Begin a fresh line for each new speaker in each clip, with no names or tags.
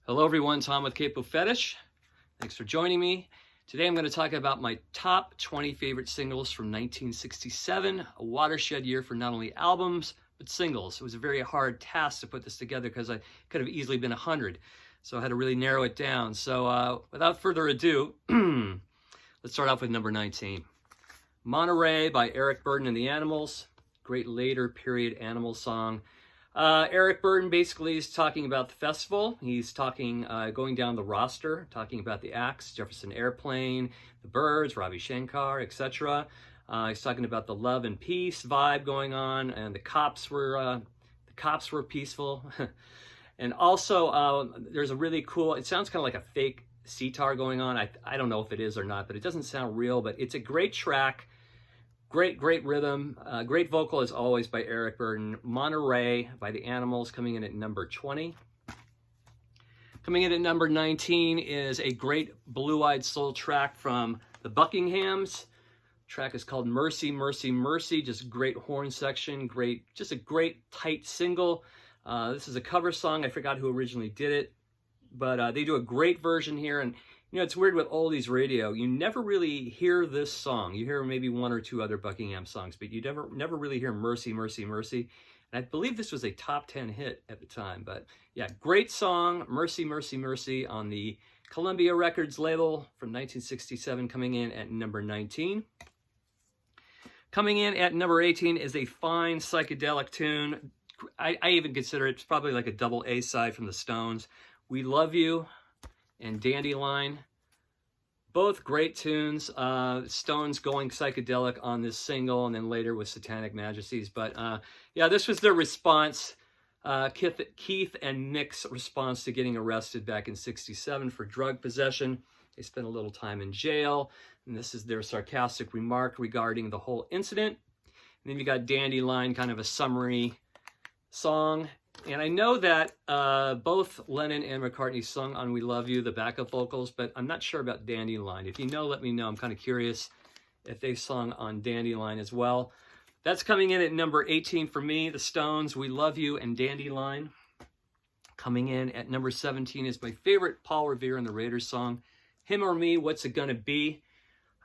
Hello everyone, Tom with Capo Fetish. Thanks for joining me. Today I'm going to talk about my top 20 favorite singles from 1967, a watershed year for not only albums, but singles. It was a very hard task to put this together because I could have easily been 100. So I had to really narrow it down. So without further ado, let's start off with number 19. Monteray by Eric Burdon and the Animals. Great later period animal song. Eric Burdon basically is talking about the festival. He's talking, going down the roster, talking about the acts, Jefferson Airplane, the Byrds, Ravi Shankar, etc. He's talking about the love and peace vibe going on, and the cops were peaceful. And also, there's a really cool, it sounds kind of like a fake sitar going on. I don't know if it is or not, but it doesn't sound real, but it's a great track. Great rhythm, great vocal as always by Eric Burdon. Monteray by the Animals coming in at number 20. Coming in at number 19 is a great blue-eyed soul track from the Buckinghams. The track is called Mercy, Mercy, Mercy. Just great horn section, just a great tight single. This is a cover song. I forgot who originally did it, but they do a great version here. And you know, it's weird with oldies radio. You never really hear this song. You hear maybe one or two other Buckingham songs, but you never really hear Mercy, Mercy, Mercy. And I believe this was a top 10 hit at the time. But yeah, great song, Mercy, Mercy, Mercy on the Columbia Records label from 1967, coming in at number 19. Coming in at number 18 is a fine psychedelic tune. I even consider it's probably like a double A side from the Stones. We Love You and Dandelion, both great tunes. Stones going psychedelic on this single, and then later with Satanic Majesties. But yeah, this was their response, Keith and Nick's response to getting arrested back in '67 for drug possession. They spent a little time in jail, and this is their sarcastic remark regarding the whole incident. And then you got Dandelion, kind of a summary song. And I know that both Lennon and McCartney sung on We Love You, the backup vocals, but I'm not sure about Dandelion. If you know, let me know. I'm kind of curious if they sung on Dandelion as well. That's coming in at number 18 for me, the Stones, We Love You, and Dandelion. Coming in at number 17 is my favorite Paul Revere and the Raiders song, Him or Me, What's It Gonna Be?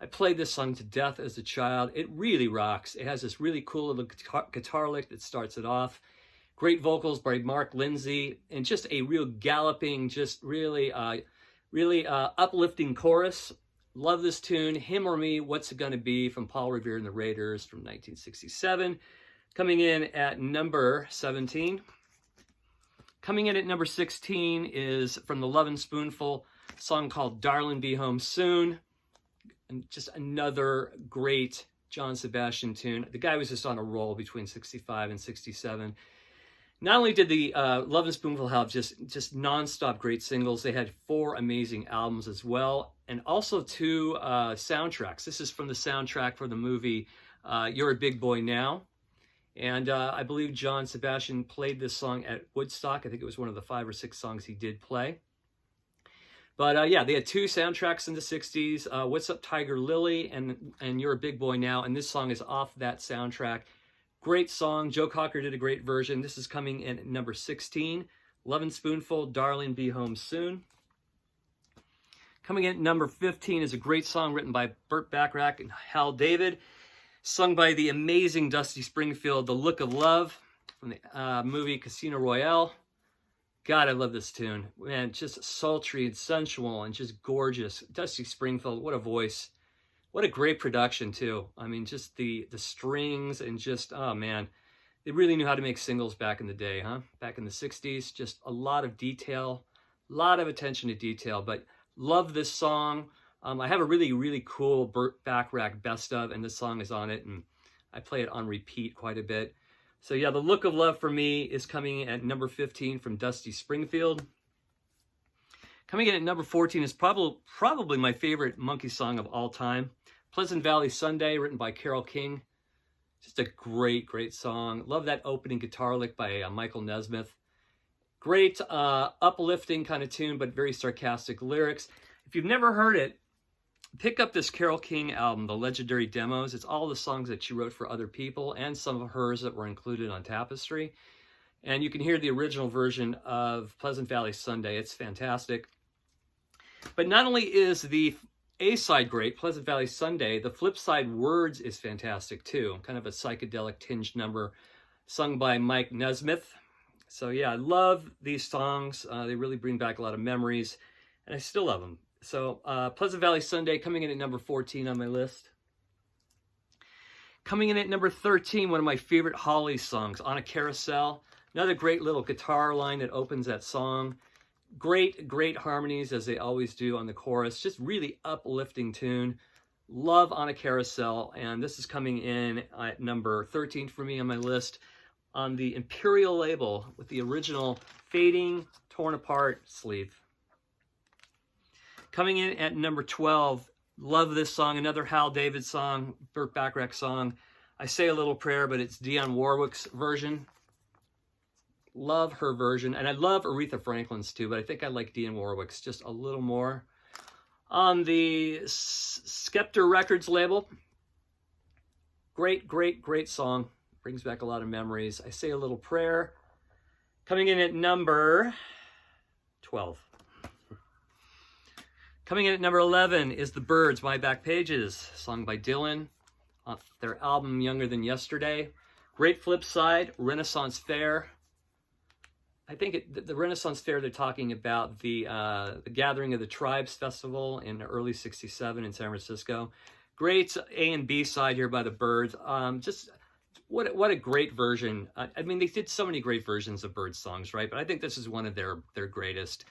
I played this song to death as a child. It really rocks. It has this really cool little guitar lick that starts it off. Great vocals by Mark Lindsay, and just a real galloping, just really uplifting chorus. Love this tune, Him or Me, What's It Gonna Be, from Paul Revere and the Raiders from 1967. Coming in at number 17. Coming in at number 16 is from the Lovin' Spoonful, a song called Darlin' Be Home Soon. And just another great John Sebastian tune. The guy was just on a roll between 65 and 67. Not only did the Lovin' Spoonful have just non-stop great singles, they had 4 amazing albums as well, and also 2 soundtracks. This is from the soundtrack for the movie You're a Big Boy Now. And I believe John Sebastian played this song at Woodstock. I think it was one of the 5 or 6 songs he did play. But yeah, they had 2 soundtracks in the 60s, What's Up Tiger Lily and You're a Big Boy Now, and this song is off that soundtrack. Great song. Joe Cocker did a great version. This is coming in at number 16. Lovin' Spoonful, Darling Be Home Soon. Coming in at number 15 is a great song written by Burt Bacharach and Hal David, sung by the amazing Dusty Springfield, The Look of Love, from the movie Casino Royale. God, I love this tune. Man, just sultry and sensual and just gorgeous. Dusty Springfield, what a voice. What a great production, too. I mean, just the strings and just, oh, man. They really knew how to make singles back in the day, huh? Back in the 60s, just a lot of detail, a lot of attention to detail. But love this song. I have a really cool Burt Bacharach best of, and this song is on it, and I play it on repeat quite a bit. So, yeah, The Look of Love for me is coming at number 15 from Dusty Springfield. Coming in at number 14 is probably my favorite Monkey song of all time. Pleasant Valley Sunday, written by Carole King. Just a great song. Love that opening guitar lick by Michael Nesmith. Great uplifting kind of tune, but very sarcastic lyrics. If you've never heard it, pick up this Carole King album, The Legendary Demos. It's all the songs that she wrote for other people and some of hers that were included on Tapestry. And you can hear the original version of Pleasant Valley Sunday. It's fantastic. But not only is the A-side great, Pleasant Valley Sunday, the flip side, Words, is fantastic too. Kind of a psychedelic tinged number sung by Mike Nesmith. So yeah, I love these songs. They really bring back a lot of memories, and I still love them. So Pleasant Valley Sunday coming in at number 14 on my list. Coming in at number 13, one of my favorite Holly songs, On a Carousel. Another great little guitar line that opens that song. Great, great harmonies, as they always do on the chorus. Just really uplifting tune. Love On a Carousel, and this is coming in at number 13 for me on my list on the Imperial label with the original fading, torn apart sleeve. Coming in at number 12, love this song, another Hal David song, Burt Bacharach song. I Say a Little Prayer, but it's Dionne Warwick's version. Love her version, and I love Aretha Franklin's too, but I think I like Dionne Warwick's just a little more. On the Skepta Records label, great, great, great song. Brings back a lot of memories. I Say a Little Prayer. Coming in at number 12. Coming in at number 11 is The Byrds, My Back Pages, sung by Dylan off their album Younger Than Yesterday. Great flip side, Renaissance Fair. I think the Renaissance Fair, they're talking about the Gathering of the Tribes Festival in early '67 in San Francisco. Great A and B side here by the Byrds. Just what a great version. I mean, they did so many great versions of Byrds songs, right? But I think this is one of their greatest.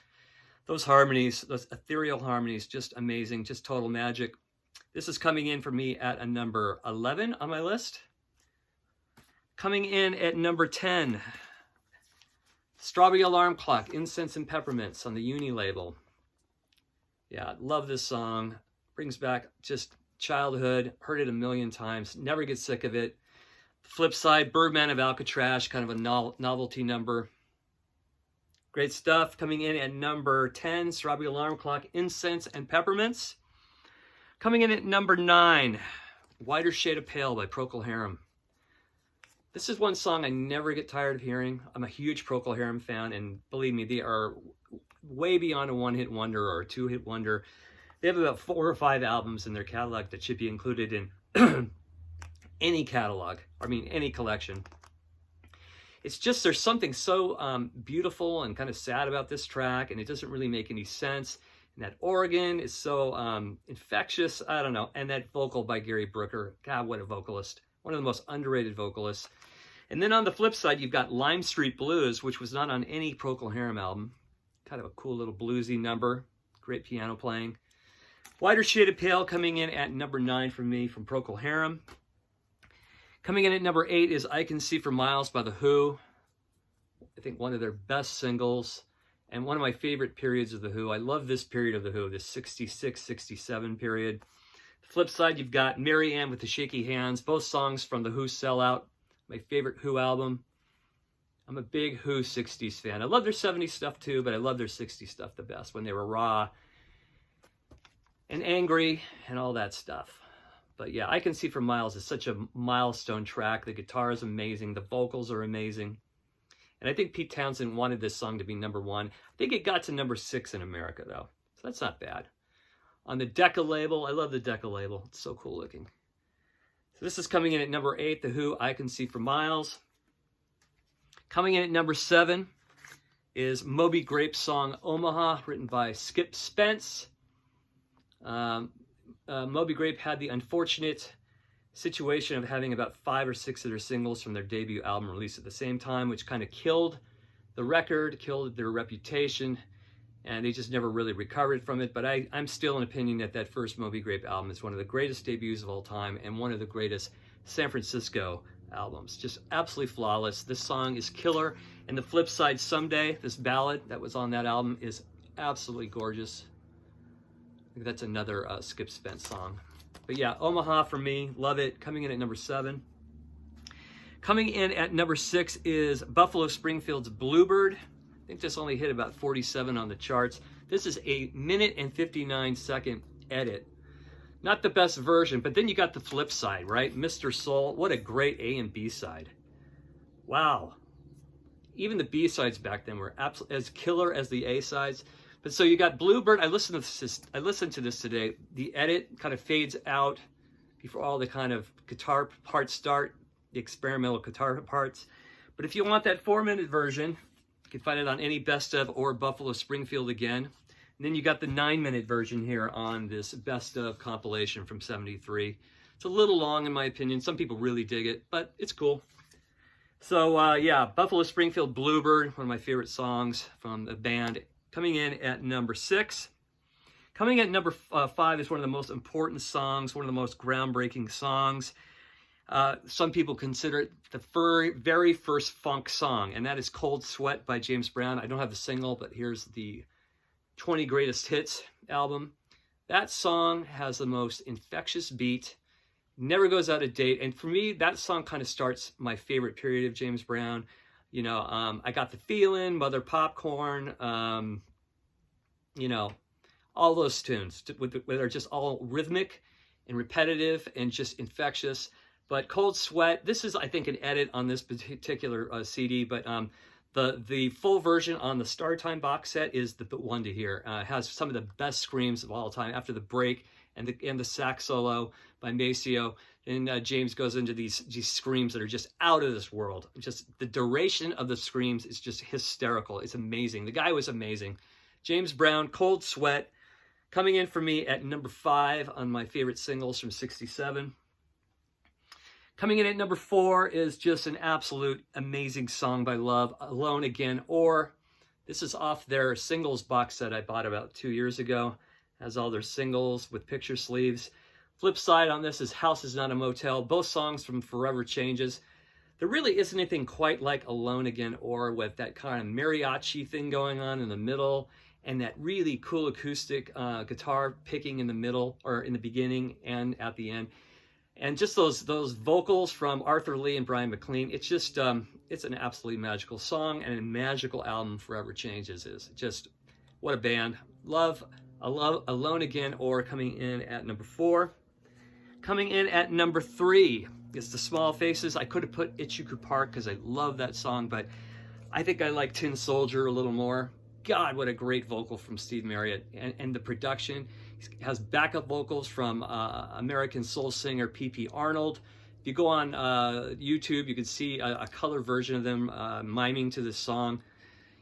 Those harmonies, those ethereal harmonies, just amazing, just total magic. This is coming in for me at a number 11 on my list. Coming in at number 10. Strawberry Alarm Clock, Incense and Peppermints on the Uni label. Yeah, love this song. Brings back just childhood. Heard it a million times. Never get sick of it. Flip side, Birdman of Alcatraz, kind of a novelty number. Great stuff. Coming in at number 10, Strawberry Alarm Clock, Incense and Peppermints. Coming in at number 9, Whiter Shade of Pale by Procol Harum. This is one song I never get tired of hearing. I'm a huge Procol Harum fan, and believe me, they are way beyond a one-hit wonder or a two-hit wonder. They have about 4 or 5 albums in their catalog that should be included in any catalog, any collection. It's just, there's something so beautiful and kind of sad about this track, and it doesn't really make any sense. And that organ is so infectious, I don't know. And that vocal by Gary Brooker, God, what a vocalist. One of the most underrated vocalists. And then on the flip side, you've got Lime Street Blues, which was not on any Procol Harum album. Kind of a cool little bluesy number. Great piano playing. Whiter Shade of Pale coming in at number 9 for me from Procol Harum. Coming in at number 8 is I Can See for Miles by The Who. I think one of their best singles and one of my favorite periods of The Who. I love this period of The Who, this 66, 67 period. The flip side, you've got Mary Ann with the Shaky Hands, both songs from The Who Sellout, my favorite Who album. I'm a big Who 60s fan. I love their 70s stuff too, but I love their 60s stuff the best, when they were raw and angry and all that stuff. But yeah, I Can See for Miles is such a milestone track. The guitar is amazing. The vocals are amazing. And I think Pete Townsend wanted this song to be number 1. I think it got to number 6 in America, though. So that's not bad. On the Decca label, I love the Decca label. It's so cool looking. So this is coming in at number 8, The Who, I Can See for Miles. Coming in at number 7 is Moby Grape's song Omaha, written by Skip Spence. Moby Grape had the unfortunate situation of having about 5 or 6 of their singles from their debut album released at the same time, which kind of killed the record, killed their reputation, and they just never really recovered from it. But I'm still in opinion that that first Moby Grape album is one of the greatest debuts of all time and one of the greatest San Francisco albums. Just absolutely flawless. This song is killer. And the flip side, Someday, this ballad that was on that album, is absolutely gorgeous. I think that's another Skip Spence song. But yeah, Omaha for me, love it. Coming in at number 7. Coming in at number 6 is Buffalo Springfield's Bluebird. I think this only hit about 47 on the charts. This is a 1:59 edit. Not the best version, but then you got the flip side, right? Mr. Soul, what a great A and B side. Wow. even the B-sides back then were absolutely as killer as the A-sides. But so you got Bluebird. I listened to this today. The edit kind of fades out before all the kind of guitar parts start, the experimental guitar parts. But if you want that 4-minute version, you can find it on any Best Of or Buffalo Springfield Again. And then you got the 9-minute version here on this Best Of compilation from '73. It's a little long in my opinion. Some people really dig it, but it's cool. So yeah, Buffalo Springfield Bluebird, one of my favorite songs from the band, coming in at number 6. Coming at number 5 is one of the most important songs, one of the most groundbreaking songs. Some people consider it the very first funk song, and that is Cold Sweat by James Brown. I don't have the single, but here's the 20 Greatest Hits album. That song has the most infectious beat, never goes out of date, and for me, that song kind of starts my favorite period of James Brown. You know, I Got the Feeling, Mother Popcorn, you know, all those tunes that are just all rhythmic and repetitive and just infectious. But Cold Sweat, this is, I think, an edit on this particular CD, but the full version on the Star Time box set is the one to hear. It has some of the best screams of all time after the break and the sax solo by Maceo. And James goes into these screams that are just out of this world. Just the duration of the screams is just hysterical. It's amazing. The guy was amazing. James Brown, Cold Sweat, coming in for me at number 5 on my favorite singles from '67. Coming in at number 4 is just an absolute amazing song by Love, Alone Again, or this is off their singles box set I bought about 2 years ago. Has all their singles with picture sleeves. Flip side on this is House Is Not a Motel, both songs from Forever Changes. There really isn't anything quite like Alone Again, or with that kind of mariachi thing going on in the middle, and that really cool acoustic guitar picking in the middle, or in the beginning and at the end. And just those vocals from Arthur Lee and Brian McLean, it's just, it's an absolutely magical song and a magical album. Forever Changes is just, what a band. Love, Alone Again, or coming in at number 4. Coming in at number 3 is The Small Faces. I could have put Itchycoo Park because I love that song, but I think I like Tin Soldier a little more. God, what a great vocal from Steve Marriott, and the production. He has backup vocals from American soul singer P.P. Arnold. If you go on YouTube, you can see a color version of them miming to this song.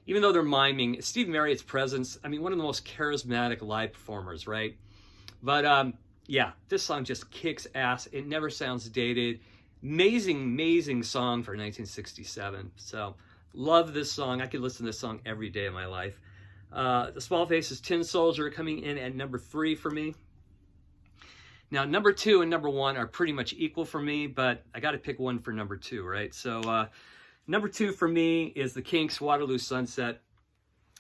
Even though they're miming, Steve Marriott's presence, I mean, one of the most charismatic live performers, right? But yeah, this song just kicks ass. It never sounds dated. Amazing, amazing song for 1967. So, love this song. I could listen to this song every day of my life. The Small Faces, Tin Soldier, coming in at number 3 for me. Now, number 2 and number 1 are pretty much equal for me, but I got to pick one for number 2, right? So, number 2 for me is the Kinks' Waterloo Sunset,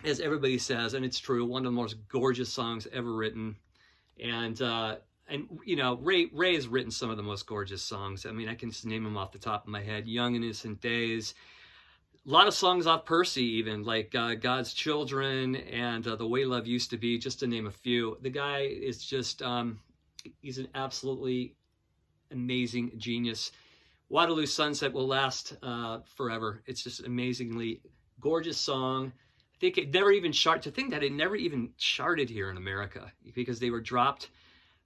as everybody says, and it's true, one of the most gorgeous songs ever written. And you know, Ray has written some of the most gorgeous songs. I mean, I can just name them off the top of my head. Young and Innocent Days. A lot of songs off Percy, even, like God's Children and The Way Love Used to Be, just to name a few. The guy is just, he's an absolutely amazing genius. Waterloo Sunset will last forever. It's just an amazingly gorgeous song. I think it never even to think that it never even charted here in America, because they were dropped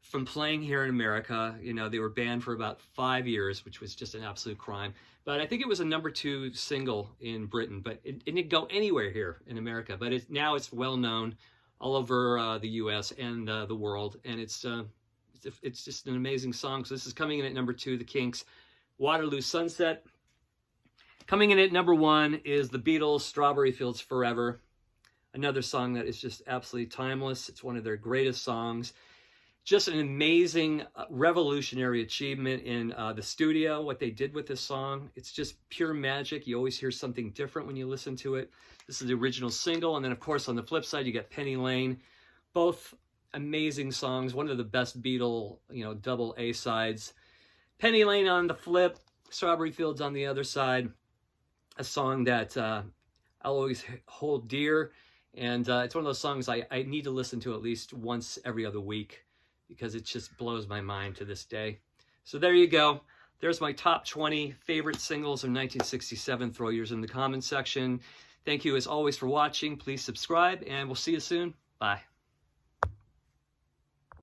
from playing here in America. You know, they were banned for about 5 years, which was just an absolute crime. But I think it was a number 2 single in Britain, but it didn't go anywhere here in America. But now it's well known all over the U.S. and the world, and it's just an amazing song. So this is coming in at number 2, the Kinks, Waterloo Sunset. Coming in at number 1 is the Beatles, Strawberry Fields Forever. Another song that is just absolutely timeless. It's one of their greatest songs. Just an amazing, revolutionary achievement in the studio, what they did with this song. It's just pure magic. You always hear something different when you listen to it. This is the original single. And then, of course, on the flip side, you get Penny Lane. Both amazing songs. One of the best Beatle, you know, double A-sides. Penny Lane on the flip, Strawberry Fields on the other side. A song that I'll always hold dear. And it's one of those songs I need to listen to at least once every other week, because it just blows my mind to this day. So there you go. there's my top 20 favorite singles of 1967. Throw yours in the comments section. Thank you as always for watching. Please subscribe, and we'll see you soon. Bye.